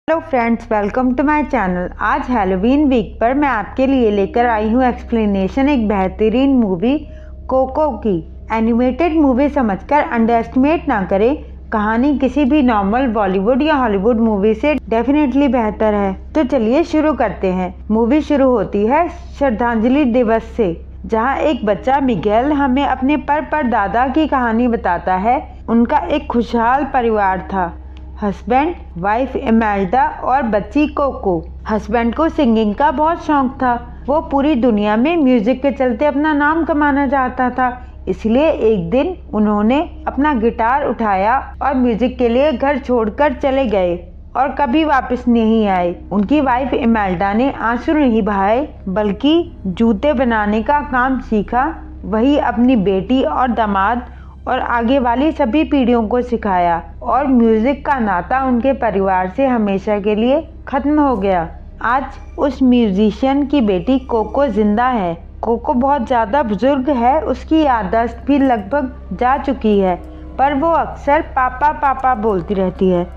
Hello friends, welcome to my channel. आज Halloween week पर मैं आपके लिए लेकर आई हूँ एक्सप्लेनेशन एक बेहतरीन मूवी कोको की। एनिमेटेड मूवी समझकर अंडर एस्टिमेट ना करें। कहानी किसी भी नॉर्मल बॉलीवुड या हॉलीवुड मूवी से डेफिनेटली बेहतर है। तो चलिए शुरू करते हैं। मूवी शुरू होती है श्रद्धांजलि दिवस से, जहाँ एक बच्चा मिगेल हमें अपने परदादा की कहानी बताता है। उनका एक खुशहाल परिवार था, हस्बैंड, वाइफ इमेल्डा और बच्ची कोको। हस्बैंड को सिंगिंग का बहुत शौक था। वो पूरी दुनिया में म्यूजिक के चलते अपना नाम कमाना चाहता था। इसलिए एक दिन उन्होंने अपना गिटार उठाया और म्यूजिक के लिए घर छोड़कर चले गए और कभी वापस नहीं आए। उनकी वाइफ इमेल्डा ने आंसू नहीं बहाए, बल्कि जूते बनाने का काम सीखा। वही अपनी बेटी और दामाद और आगे वाली सभी पीढ़ियों को सिखाया और म्यूजिक का नाता उनके परिवार से हमेशा के लिए खत्म हो गया। आज उस म्यूजिशियन की बेटी कोको जिंदा है। कोको बहुत ज़्यादा बुजुर्ग है, उसकी याददाश्त भी लगभग जा चुकी है, पर वो अक्सर पापा पापा बोलती रहती है।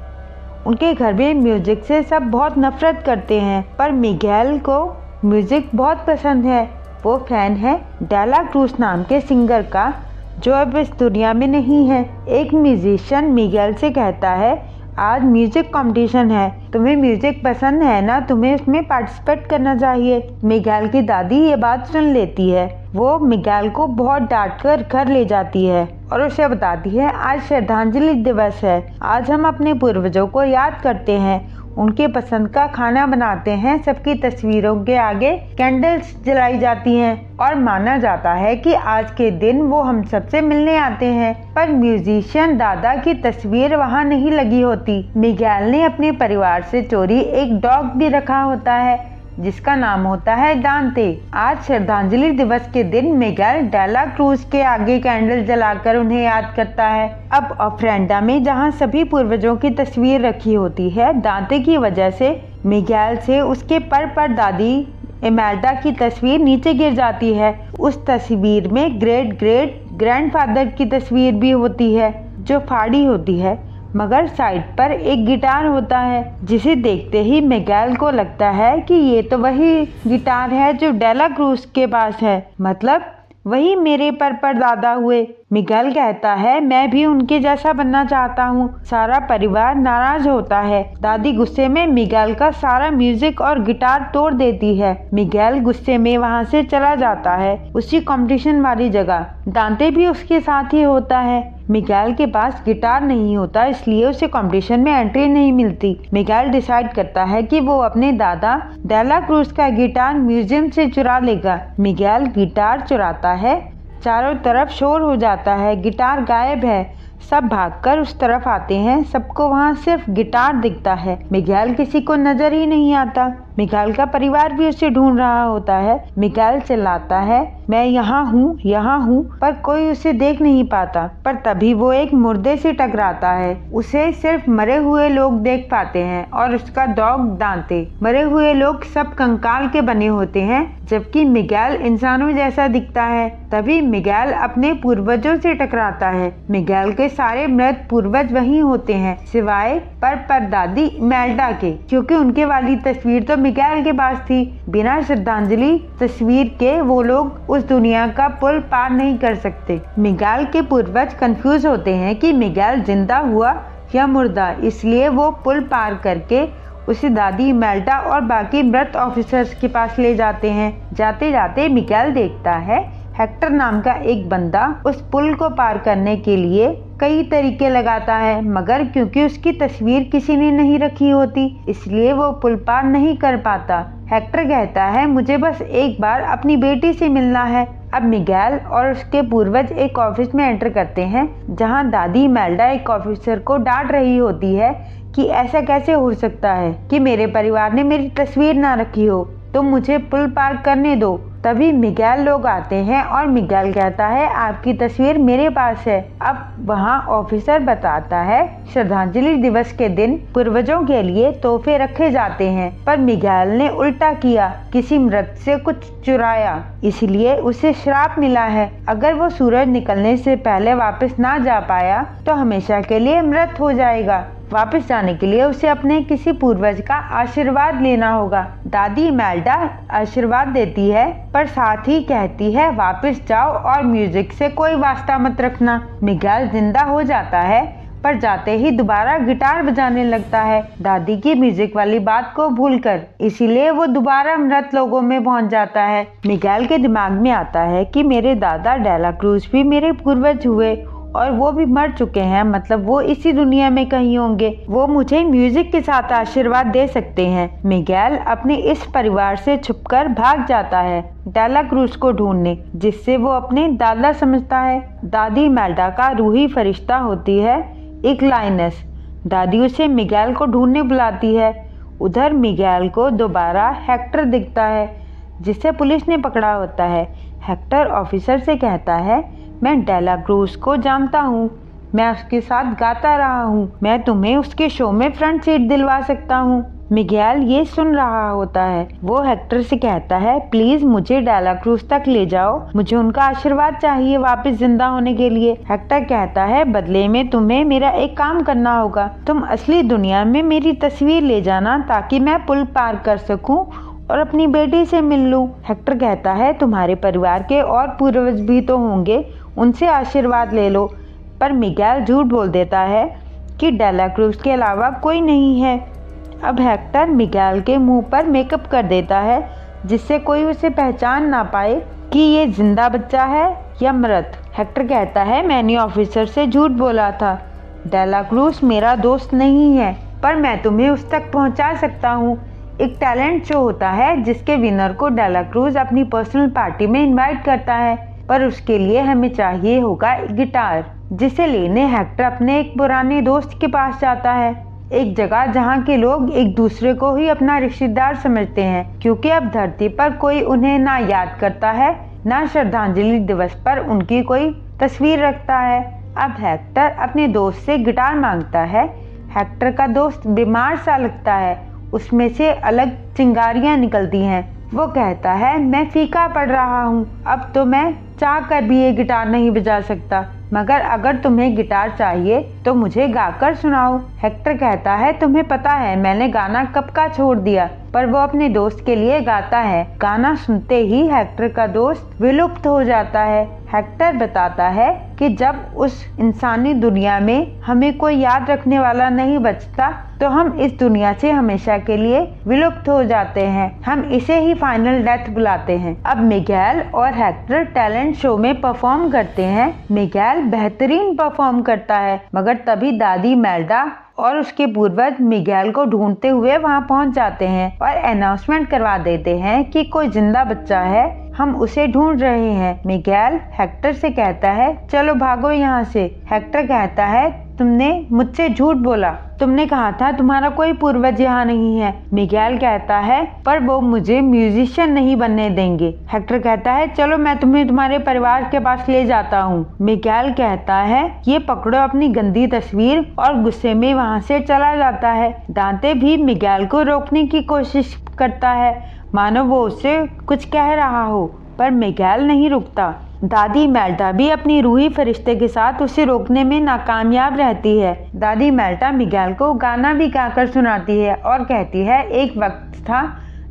उनके घर में म्यूजिक से सब बहुत नफरत करते हैं, पर मिगेल को म्यूजिक बहुत पसंद है। वो फैन है डेला क्रूज नाम के सिंगर का, जो अब इस दुनिया में नहीं है। एक म्यूजिशियन मिगेल से कहता है, आज म्यूजिक कंपटीशन है, तुम्हें म्यूजिक पसंद है ना, तुम्हें उसमें पार्टिसिपेट करना चाहिए। मिगेल की दादी ये बात सुन लेती है। वो मिगेल को बहुत डांट कर घर ले जाती है और उसे बताती है, आज श्रद्धांजलि दिवस है, आज हम अपने पूर्वजों को याद करते हैं, उनके पसंद का खाना बनाते हैं, सबकी तस्वीरों के आगे कैंडल्स जलाई जाती हैं और माना जाता है कि आज के दिन वो हम सबसे मिलने आते हैं। पर म्यूजिशियन दादा की तस्वीर वहाँ नहीं लगी होती। मिगेल ने अपने परिवार से चोरी एक डॉग भी रखा होता है, जिसका नाम होता है दांते। आज श्रद्धांजलि दिवस के दिन मिगेल डेला क्रूज के आगे कैंडल जलाकर उन्हें याद करता है। अब ऑफरेंडा में जहां सभी पूर्वजों की तस्वीर रखी होती है, दांते की वजह से मिगेल से उसके परदादी इमेल्डा की तस्वीर नीचे गिर जाती है। उस तस्वीर में ग्रेट ग्रैंडफादर की तस्वीर भी होती है, जो फाड़ी होती है, मगर साइड पर एक गिटार होता है, जिसे देखते ही मिगेल को लगता है कि ये तो वही गिटार है जो डेला क्रूज के पास है, मतलब वही मेरे परदादा हुए। मिगेल कहता है, मैं भी उनके जैसा बनना चाहता हूँ। सारा परिवार नाराज होता है। दादी गुस्से में मिगेल का सारा म्यूजिक और गिटार तोड़ देती है। मिगेल गुस्से में वहाँ से चला जाता है, उसी कंपटीशन वाली जगह। दांते भी उसके साथ ही होता है। मिगेल के पास गिटार नहीं होता, इसलिए उसे कंपटीशन में एंट्री नहीं मिलती। मिगेल डिसाइड करता है कि वो अपने दादा डेला क्रूज का गिटार म्यूजियम से चुरा लेगा। मिगेल गिटार चुराता है, चारों तरफ शोर हो जाता है, गिटार गायब है। सब भागकर उस तरफ आते हैं, सबको वहाँ सिर्फ गिटार दिखता है। मिगेल किसी को नजर ही नहीं आता। मिगेल का परिवार भी उसे ढूंढ रहा होता है। मिगेल चिल्लाता है, मैं यहाँ हूँ, पर कोई उसे देख नहीं पाता। पर तभी वो एक मुर्दे से टकराता है। उसे सिर्फ मरे हुए लोग देख पाते हैं और उसका डॉग दांते। मरे हुए लोग सब कंकाल के बने होते हैं, जबकि मिगेल इंसानों जैसा दिखता है। तभी मिगेल अपने पूर्वजों से टकराता है। मिगेल के सारे मृत पूर्वज वहीं होते हैं, सिवाय परदादी इमेल्डा के, क्योंकि उनके वाली तस्वीर तो मिगेल के पास थी। बिना श्रद्धांजलि तस्वीर के वो लोग उस दुनिया का पुल पार नहीं कर सकते। मिगेल के पूर्वज कंफ्यूज होते हैं कि मिगेल जिंदा हुआ या मुर्दा, इसलिए वो पुल पार करके उसे दादी इमेल्डा और बाकी मृत ऑफिसर्स के पास ले जाते हैं। जाते जाते मिगेल देखता है हेक्टर नाम का एक बंदा उस पुल को पार करने के लिए कई तरीके लगाता है, मगर क्योंकि उसकी तस्वीर किसी ने नहीं रखी होती, इसलिए वो पुल पार नहीं कर पाता। हेक्टर कहता है, मुझे बस एक बार अपनी बेटी से मिलना है। अब मिगेल और उसके पूर्वज एक ऑफिस में एंटर करते हैं, जहां दादी इमेल्डा एक ऑफिसर को डांट रही होती है कि ऐसा कैसे हो सकता है कि मेरे परिवार ने मेरी तस्वीर ना रखी हो, तो मुझे पुल पार करने दो। तभी मिगेल लोग आते हैं और मिगेल कहता है, आपकी तस्वीर मेरे पास है। अब वहाँ ऑफिसर बताता है, श्रद्धांजलि दिवस के दिन पूर्वजों के लिए तोहफे रखे जाते हैं, पर मिगेल ने उल्टा किया, किसी मृत से कुछ चुराया, इसलिए उसे श्राप मिला है। अगर वो सूरज निकलने से पहले वापस ना जा पाया तो हमेशा के लिए मृत हो जाएगा। वापस जाने के लिए उसे अपने किसी पूर्वज का आशीर्वाद लेना होगा। दादी इमेल्डा आशीर्वाद देती है पर साथ ही कहती है वापस जाओ और म्यूजिक से कोई वास्ता मत रखना। मिगेल जिंदा हो जाता है पर जाते ही दोबारा गिटार बजाने लगता है, दादी की म्यूजिक वाली बात को भूलकर। इसीलिए वो दोबारा मृत लोगों में पहुंच जाता है। मिगेल के दिमाग में आता है कि मेरे दादा डेला क्रूज भी मेरे पूर्वज हुए और वो भी मर चुके हैं, मतलब वो इसी दुनिया में कहीं होंगे। वो मुझे म्यूजिक के साथ आशीर्वाद दे सकते हैं। मिगेल अपने इस परिवार से छुपकर भाग जाता है डेला क्रूज को ढूंढने, जिससे वो अपने दादा समझता है। दादी इमेल्डा का रूही फरिश्ता होती है एक लाइनस। दादी उसे मिगेल को ढूंढने बुलाती है। उधर मिगेल को दोबारा हेक्टर दिखता है जिसे पुलिस ने पकड़ा होता है। हेक्टर ऑफिसर से कहता है मैं डेला क्रूज को जानता हूँ, मैं उसके साथ गाता रहा हूँ, मैं तुम्हें उसके शो में फ्रंट सीट दिलवा सकता हूँ। मिगेल ये सुन रहा होता है। वो हेक्टर से कहता है प्लीज मुझे डेला क्रूज तक ले जाओ, मुझे उनका आशीर्वाद चाहिए वापस जिंदा होने के लिए। हेक्टर कहता है बदले में तुम्हें मेरा एक काम करना होगा, तुम असली दुनिया में मेरी तस्वीर ले जाना ताकि मैं पुल पार कर सकूं और अपनी बेटी से मिल लूं। हेक्टर कहता है तुम्हारे परिवार के और पूर्वज भी तो होंगे, उनसे आशीर्वाद ले लो। पर मिगेल झूठ बोल देता है कि डेला क्रूज के अलावा कोई नहीं है। अब हेक्टर मिगेल के मुंह पर मेकअप कर देता है जिससे कोई उसे पहचान ना पाए कि ये जिंदा बच्चा है या मृत। हेक्टर कहता है मैंने ऑफिसर से झूठ बोला था, डेला क्रूज मेरा दोस्त नहीं है, पर मैं तुम्हें उस तक पहुंचा सकता हूँ। एक टैलेंट शो होता है जिसके विनर को डेला क्रूज अपनी पर्सनल पार्टी में इनवाइट करता है, पर उसके लिए हमें चाहिए होगा गिटार, जिसे लेने हेक्टर अपने एक पुराने दोस्त के पास जाता है। एक जगह जहाँ के लोग एक दूसरे को ही अपना रिश्तेदार समझते हैं, क्योंकि अब धरती पर कोई उन्हें ना याद करता है ना श्रद्धांजलि दिवस पर उनकी कोई तस्वीर रखता है। अब हेक्टर अपने दोस्त से गिटार मांगता है। हेक्टर का दोस्त बीमार सा लगता है, उसमें से अलग चिंगारियां निकलती हैं। वो कहता है मैं फीका पड़ रहा हूँ, अब तो मैं चाह कर भी ये गिटार नहीं बजा सकता, मगर अगर तुम्हें गिटार चाहिए तो मुझे गाकर सुनाओ। हेक्टर कहता है तुम्हें पता है मैंने गाना कब का छोड़ दिया, पर वो अपने दोस्त के लिए गाता है। गाना सुनते ही हेक्टर का दोस्त विलुप्त हो जाता है। हेक्टर बताता है कि जब उस इंसानी दुनिया में हमें कोई याद रखने वाला नहीं बचता तो हम इस दुनिया से हमेशा के लिए विलुप्त हो जाते हैं। हम इसे ही फाइनल डेथ बुलाते हैं। अब मिगेल और हेक्टर टैलेंट शो में परफॉर्म करते हैं। मिगेल बेहतरीन परफॉर्म करता है, मगर तभी दादी इमेल्डा और उसके पूर्वज मिगेल को ढूंढते हुए वहां पहुंच जाते हैं और अनाउंसमेंट करवा देते हैं कि कोई जिंदा बच्चा है, हम उसे ढूंढ रहे हैं। मिगेल हेक्टर से कहता है चलो भागो यहाँ से। हेक्टर कहता है तुमने मुझसे झूठ बोला, तुमने कहा था तुम्हारा कोई पूर्वज यहाँ नहीं है। मिगेल कहता है पर वो मुझे म्यूजिशियन नहीं बनने देंगे। हेक्टर कहता है चलो मैं तुम्हें तुम्हारे परिवार के पास ले जाता हूँ। मिगेल कहता है ये पकड़ो अपनी गंदी तस्वीर, और गुस्से में वहाँ से चला जाता है। दांते भी मिगेल को रोकने की कोशिश करता है, मानो वो उससे कुछ कह रहा हो, पर मिगेल नहीं रुकता। दादी इमेल्डा भी अपनी रूही फरिश्ते के साथ उसे रोकने में नाकामयाब रहती है। दादी इमेल्डा मिगेल को गाना भी गाकर सुनाती है और कहती है एक वक्त था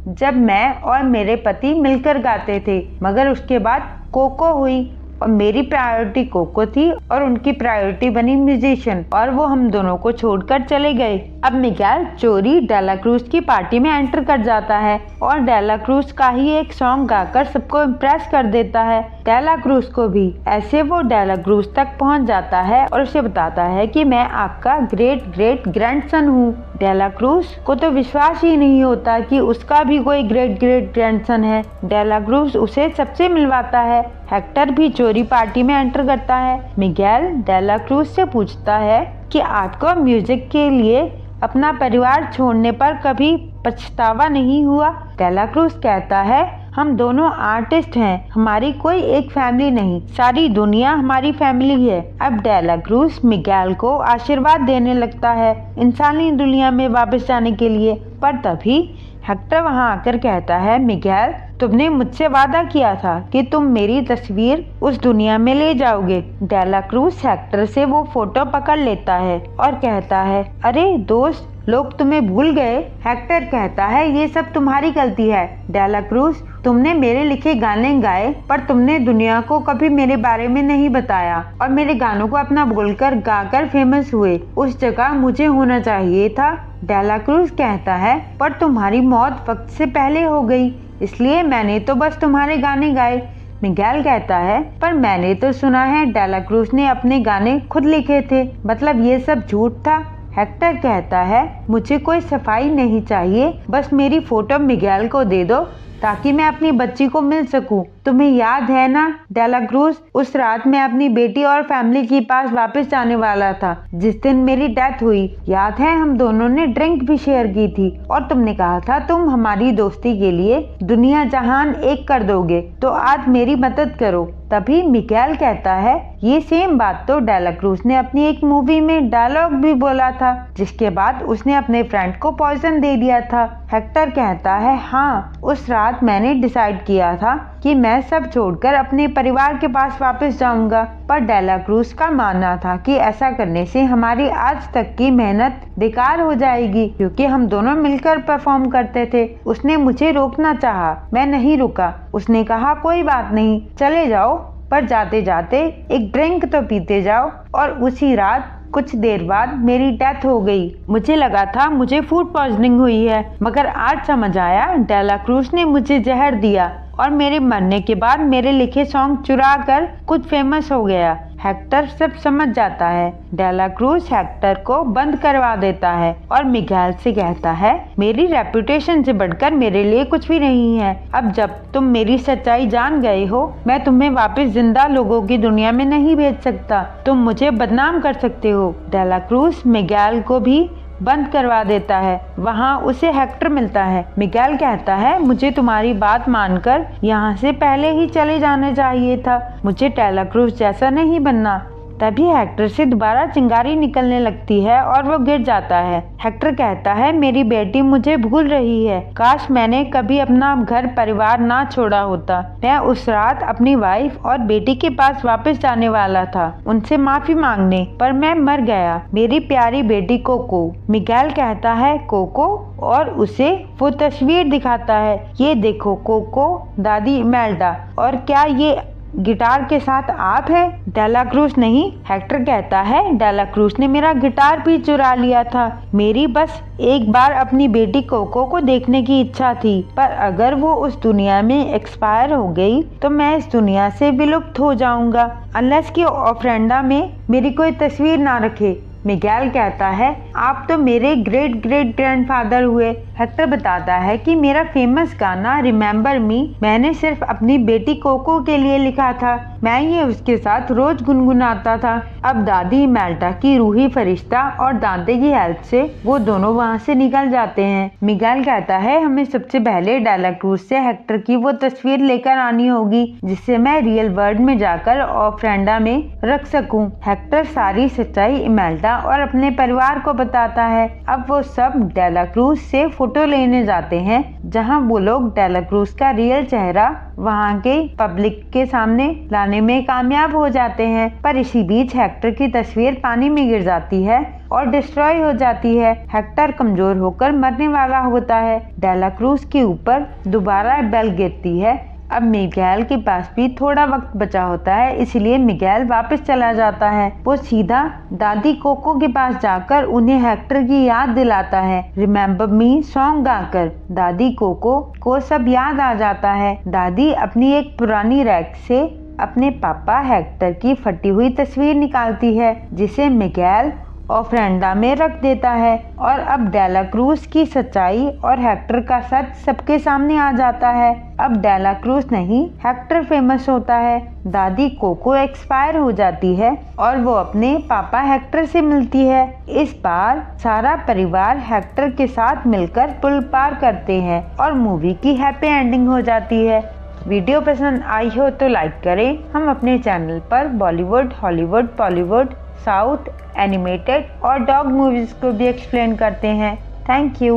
जब मैं और मेरे पति मिलकर गाते थे, मगर उसके बाद कोको हुई और मेरी प्रायोरिटी कोको थी और उनकी प्रायोरिटी बनी म्यूजिशियन, और वो हम दोनों को छोड़कर चले गए। अब मिगेल चोरी डेला क्रूज की पार्टी में एंटर कर जाता है और डेला क्रूज का ही एक सॉन्ग गाकर सबको इम्प्रेस कर देता है, डेला क्रूज को भी। ऐसे वो डेला क्रूज तक पहुंच जाता है और उसे बताता है कि मैं आपका ग्रेट ग्रेट ग्रैंडसन हूँ। डेला क्रूज को तो विश्वास ही नहीं होता कि उसका भी कोई ग्रेट ग्रेट ग्रैंडसन है। डेला क्रूज उसे सबसे मिलवाता है। हेक्टर भी चोरी पार्टी में एंटर करता है। मिगेल डेला क्रूज से पूछता है कि आपको म्यूजिक के लिए अपना परिवार छोड़ने पर कभी पछतावा नहीं हुआ। डेला क्रूज कहता है हम दोनों आर्टिस्ट हैं, हमारी कोई एक फैमिली नहीं, सारी दुनिया हमारी फैमिली है। अब डेला क्रूज मिगेल को आशीर्वाद देने लगता है इंसानी दुनिया में वापस जाने के लिए, पर तभी हेक्टर वहां आकर कहता है मिगेल तुमने मुझसे वादा किया था कि तुम मेरी तस्वीर उस दुनिया में ले जाओगे। डेला क्रूज हेक्टर से वो फोटो पकड़ लेता है और कहता है, अरे दोस्त, लोग तुम्हें भूल गए। हेक्टर कहता है, ये सब तुम्हारी गलती है डेला क्रूज, तुमने मेरे लिखे गाने गाए पर तुमने दुनिया को कभी मेरे बारे में नहीं बताया और मेरे गानों को अपना बोलकर गाकर फेमस हुए। उस जगह मुझे होना चाहिए था। डेला क्रूज कहता है, पर तुम्हारी मौत वक्त से पहले हो गई, इसलिए मैंने तो बस तुम्हारे गाने गाए। मिगेल कहता है, पर मैंने तो सुना है डेला क्रूज ने अपने गाने खुद लिखे थे, मतलब ये सब झूठ था। हेक्टर कहता है, मुझे कोई सफाई नहीं चाहिए, बस मेरी फोटो मिगेल को दे दो ताकि मैं अपनी बच्ची को मिल सकूं। तुम्हें याद है ना डेला क्रूज, उस रात मैं अपनी बेटी और फैमिली के पास वापस जाने वाला था जिस दिन मेरी डेथ हुई। याद है, हम दोनों ने ड्रिंक भी शेयर की थी और तुमने कहा था तुम हमारी दोस्ती के लिए दुनिया जहान एक कर दोगे, तो आज मेरी मदद करो। तभी मिगेल कहता है, ये सेम बात तो डेला क्रूज ने अपनी एक मूवी में डायलॉग भी बोला था, जिसके बाद उसने अपने फ्रेंड को पॉइजन दे दिया था। हेक्टर कहता है, हाँ, उस रात मैंने डिसाइड किया था कि मैं सब छोड़कर अपने परिवार के पास वापस जाऊंगा, पर डेला क्रूज का मानना था कि ऐसा करने से हमारी आज तक की मेहनत बेकार हो जाएगी, क्योंकि हम दोनों मिलकर परफॉर्म करते थे। उसने मुझे रोकना चाहा, मैं नहीं रुका। उसने कहा, कोई बात नहीं, चले जाओ, पर जाते जाते एक ड्रिंक तो पीते जाओ। और उसी रात कुछ देर बाद मेरी डेथ हो गई। मुझे लगा था मुझे फूड पॉइजनिंग हुई है, मगर आज समझ आया डेला क्रूज ने मुझे जहर दिया और मेरे मरने के बाद मेरे लिखे सॉन्ग चुरा कर खुद फेमस हो गया। हेक्टर सब समझ जाता है। डेला क्रूज हेक्टर को बंद करवा देता है और मिगेल से कहता है, मेरी रेपुटेशन से बढ़कर मेरे लिए कुछ भी नहीं है। अब जब तुम मेरी सच्चाई जान गए हो, मैं तुम्हें वापस जिंदा लोगों की दुनिया में नहीं भेज सकता। तुम मुझे बदनाम कर सकते हो। डेला क्रूज मिगेल को भी बंद करवा देता है। वहाँ उसे हेक्टर मिलता है। मिगेल कहता है, मुझे तुम्हारी बात मानकर यहाँ से पहले ही चले जाना चाहिए था, मुझे डेला क्रूज जैसा नहीं बनना। तभी हेक्टर से दोबारा चिंगारी निकलने लगती है और वो गिर जाता है। हेक्टर कहता है, मेरी बेटी मुझे भूल रही है, काश मैंने कभी अपना घर परिवार ना छोड़ा होता। मैं उस रात अपनी वाइफ और बेटी के पास वापस जाने वाला था, उनसे माफी मांगने, पर मैं मर गया। मेरी प्यारी बेटी कोको। मिगेल कहता है, कोको, और उसे वो तस्वीर दिखाता है। ये देखो कोको, दादी इमेल्डा। और क्या ये गिटार के साथ आप है? डेला क्रूज नहीं। हेक्टर कहता है, डेला क्रूज ने मेरा गिटार भी चुरा लिया था। मेरी बस एक बार अपनी बेटी कोको को देखने की इच्छा थी, पर अगर वो उस दुनिया में एक्सपायर हो गई तो मैं इस दुनिया से विलुप्त हो जाऊंगा, अनलेस कि ऑफरेंडा में मेरी कोई तस्वीर ना रखे। मिगेल कहता है, आप तो मेरे ग्रेट ग्रेट ग्रैंडफादर हुए। हेक्टर बताता है कि मेरा फेमस गाना रिमेम्बर मी मैंने सिर्फ अपनी बेटी कोको के लिए लिखा था, मैं ये उसके साथ रोज गुनगुनाता था। अब दादी मेल्टा की रूही फरिश्ता और दांते की हेल्प से वो दोनों वहाँ से निकल जाते हैं। मिगेल कहता है, हमें सबसे पहले डेला क्रूज से हेक्टर की वो तस्वीर लेकर आनी होगी, जिससे मैं रियल वर्ल्ड में जाकर ऑफरेंडा में रख सकूं। हेक्टर सारी सच्चाई इमेल्टा और अपने परिवार को बताता है। अब वो सब डेला क्रूज से फोटो लेने जाते हैं, जहां वो लोग डेला क्रूज का रियल चेहरा वहां के पब्लिक के सामने लाने में कामयाब हो जाते हैं। पर इसी बीच हेक्टर की तस्वीर पानी में गिर जाती है और डिस्ट्रॉय हो जाती है। हेक्टर कमजोर होकर मरने वाला होता है। डेला क्रूज के ऊपर दोबारा बेल गिरती है। अब मिगेल के पास भी थोड़ा वक्त बचा होता है, इसलिए मिगेल वापस चला जाता है। वो सीधा दादी कोको के पास जाकर उन्हें हेक्टर की याद दिलाता है, रिमेम्बर मी सॉन्ग गाकर। दादी कोको को सब याद आ जाता है। दादी अपनी एक पुरानी रैक से अपने पापा हेक्टर की फटी हुई तस्वीर निकालती है, जिसे मिगेल ऑफरेंडा में रख देता है। और अब डेला क्रूज की सच्चाई और हेक्टर का सच सबके सामने आ जाता है। अब डेला क्रूज नहीं, हेक्टर फेमस होता है। दादी कोको एक्सपायर हो जाती है और वो अपने पापा हेक्टर से मिलती है। इस बार सारा परिवार हेक्टर के साथ मिलकर पुल पार करते हैं और मूवी की हैप्पी एंडिंग हो जाती है। वीडियो पसंद आई हो तो लाइक करें। हम अपने चैनल पर Bollywood, Hollywood, Bollywood, south, animated और डॉग मूवीज को भी एक्सप्लेन करते हैं। Thank you.